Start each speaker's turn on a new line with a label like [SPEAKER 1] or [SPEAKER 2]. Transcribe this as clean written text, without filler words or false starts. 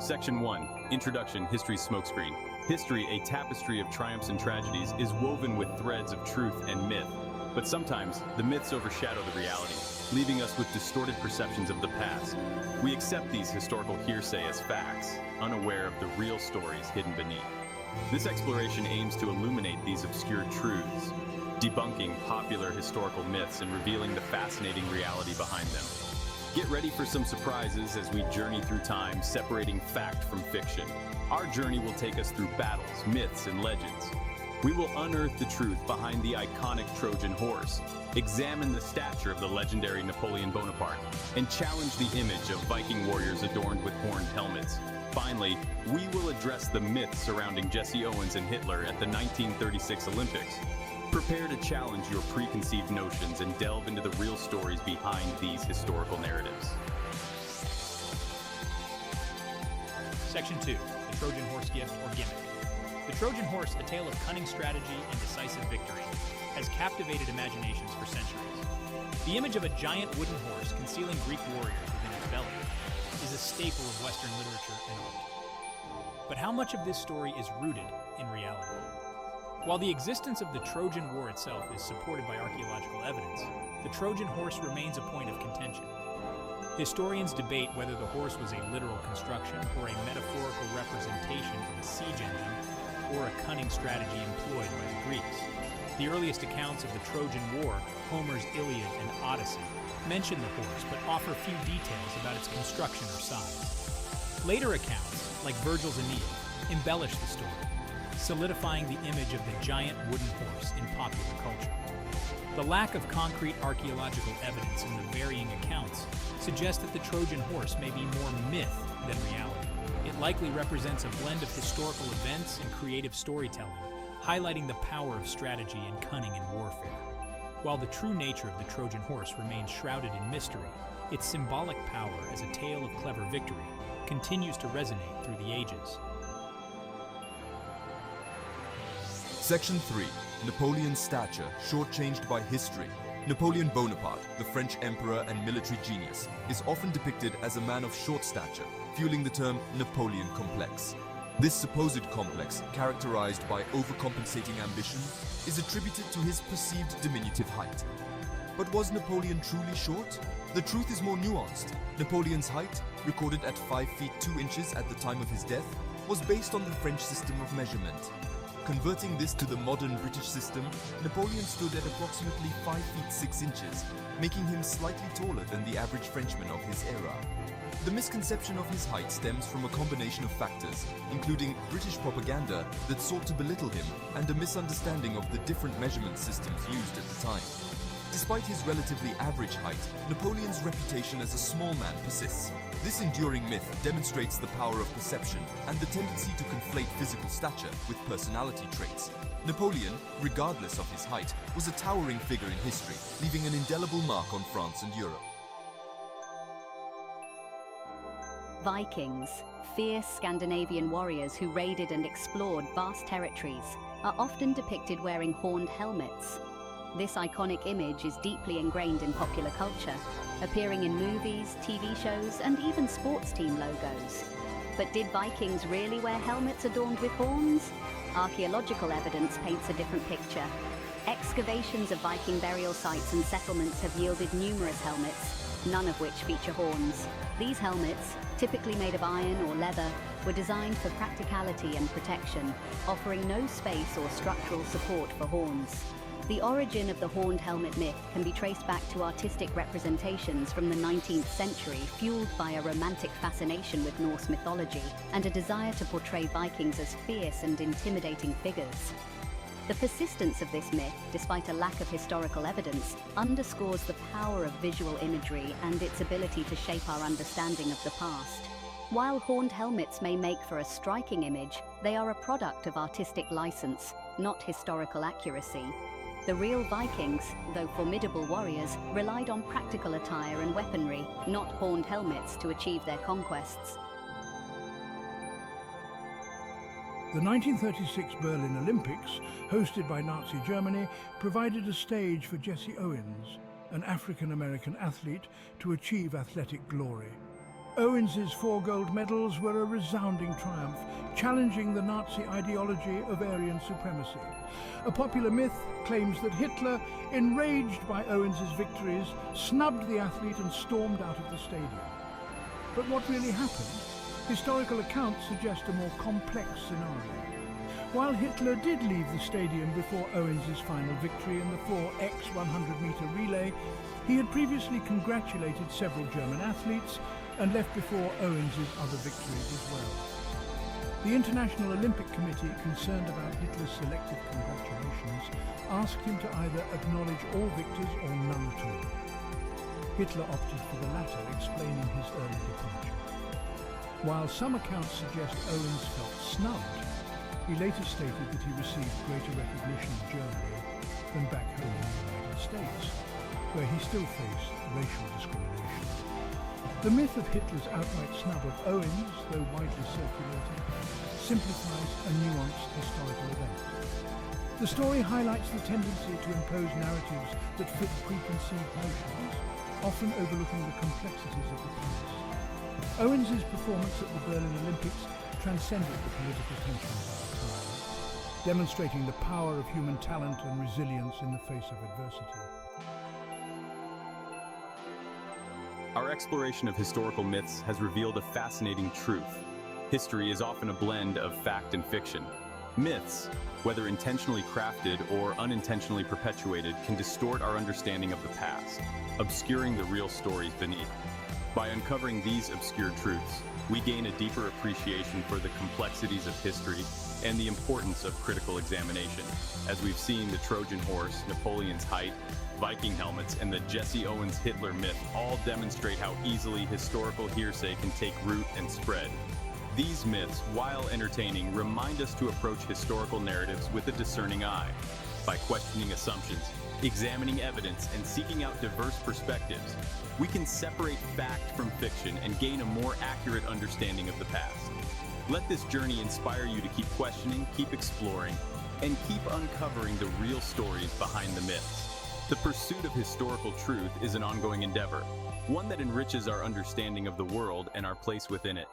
[SPEAKER 1] Section 1. Introduction, History's Smokescreen. History, a tapestry of triumphs and tragedies, is woven with threads of truth and myth. But sometimes, the myths overshadow the reality, leaving us with distorted perceptions of the past. We accept these historical hearsay as facts, unaware of the real stories hidden beneath. This exploration aims to illuminate these obscure truths, debunking popular historical myths and revealing the fascinating reality behind them. Get ready for some surprises as we journey through time, separating fact from fiction. Our journey will take us through battles, myths, and legends. We will unearth the truth behind the iconic Trojan horse, examine the stature of the legendary Napoleon Bonaparte, and challenge the image of Viking warriors adorned with horned helmets. Finally, we will address the myths surrounding Jesse Owens and Hitler at the 1936 Olympics. Prepare to challenge your preconceived notions and delve into the real stories behind these historical narratives.
[SPEAKER 2] Section 2. The Trojan Horse Gift or Gimmick. The Trojan Horse, a tale of cunning strategy and decisive victory, has captivated imaginations for centuries. The image of a giant wooden horse concealing Greek warriors within its belly is a staple of Western literature and art. But how much of this story is rooted in reality? While the existence of the Trojan War itself is supported by archaeological evidence, the Trojan horse remains a point of contention. Historians debate whether the horse was a literal construction or a metaphorical representation of a siege engine or a cunning strategy employed by the Greeks. The earliest accounts of the Trojan War, Homer's Iliad and Odyssey, mention the horse but offer few details about its construction or size. Later accounts, like Virgil's Aeneid, embellish the story, solidifying the image of the giant wooden horse in popular culture. The lack of concrete archaeological evidence in the varying accounts suggests that the Trojan horse may be more myth than reality. It likely represents a blend of historical events and creative storytelling, highlighting the power of strategy and cunning in warfare. While the true nature of the Trojan horse remains shrouded in mystery, its symbolic power as a tale of clever victory continues to resonate through the ages.
[SPEAKER 3] Section 3. Napoleon's stature shortchanged by history. Napoleon Bonaparte, the French emperor and military genius, is often depicted as a man of short stature, fueling the term Napoleon complex. This supposed complex, characterized by overcompensating ambition, is attributed to his perceived diminutive height. But was Napoleon truly short? The truth is more nuanced. Napoleon's height, recorded at 5 feet 2 inches at the time of his death, was based on the French system of measurement. Converting this to the modern British system, Napoleon stood at approximately 5 feet 6 inches, making him slightly taller than the average Frenchman of his era. The misconception of his height stems from a combination of factors, including British propaganda that sought to belittle him and a misunderstanding of the different measurement systems used at the time. Despite his relatively average height, Napoleon's reputation as a small man persists. This enduring myth demonstrates the power of perception and the tendency to conflate physical stature with personality traits. Napoleon, regardless of his height, was a towering figure in history, leaving an indelible mark on France and Europe.
[SPEAKER 4] Vikings, fierce Scandinavian warriors who raided and explored vast territories, are often depicted wearing horned helmets. This iconic image is deeply ingrained in popular culture, appearing in movies, TV shows, and even sports team logos. But did Vikings really wear helmets adorned with horns? Archaeological evidence paints a different picture. Excavations of Viking burial sites and settlements have yielded numerous helmets, none of which feature horns. These helmets, typically made of iron or leather, were designed for practicality and protection, offering no space or structural support for horns. The origin of the horned helmet myth can be traced back to artistic representations from the 19th century, fueled by a romantic fascination with Norse mythology and a desire to portray Vikings as fierce and intimidating figures. The persistence of this myth, despite a lack of historical evidence, underscores the power of visual imagery and its ability to shape our understanding of the past. While horned helmets may make for a striking image, they are a product of artistic license, not historical accuracy. The real Vikings, though formidable warriors, relied on practical attire and weaponry, not horned helmets, to achieve their conquests.
[SPEAKER 5] The 1936 Berlin Olympics, hosted by Nazi Germany, provided a stage for Jesse Owens, an African-American athlete, to achieve athletic glory. Owens's 4 gold medals were a resounding triumph, challenging the Nazi ideology of Aryan supremacy. A popular myth claims that Hitler, enraged by Owens's victories, snubbed the athlete and stormed out of the stadium. But what really happened? Historical accounts suggest a more complex scenario. While Hitler did leave the stadium before Owens's final victory in the 4x 100-meter relay, he had previously congratulated several German athletes and left before Owens's other victories as well. The International Olympic Committee, concerned about Hitler's selective congratulations, asked him to either acknowledge all victors or none at all. Hitler opted for the latter, explaining his early departure. While some accounts suggest Owens felt snubbed, he later stated that he received greater recognition in Germany than back home in the United States, where he still faced racial discrimination. The myth of Hitler's outright snub of Owens, though widely circulated, simplifies a nuanced historical event. The story highlights the tendency to impose narratives that fit preconceived notions, often overlooking the complexities of the past. Owens's performance at the Berlin Olympics transcended the political tensions of the time, demonstrating the power of human talent and resilience in the face of adversity.
[SPEAKER 1] Our exploration of historical myths has revealed a fascinating truth. History is often a blend of fact and fiction. Myths, whether intentionally crafted or unintentionally perpetuated, can distort our understanding of the past, obscuring the real stories beneath. By uncovering these obscure truths, we gain a deeper appreciation for the complexities of history and the importance of critical examination. As we've seen, the Trojan horse, Napoleon's height, Viking helmets, and the Jesse Owens Hitler myth all demonstrate how easily historical hearsay can take root and spread. These myths, while entertaining, remind us to approach historical narratives with a discerning eye. By questioning assumptions, examining evidence, and seeking out diverse perspectives, we can separate fact from fiction and gain a more accurate understanding of the past. Let this journey inspire you to keep questioning, keep exploring, and keep uncovering the real stories behind the myths. The pursuit of historical truth is an ongoing endeavor, one that enriches our understanding of the world and our place within it.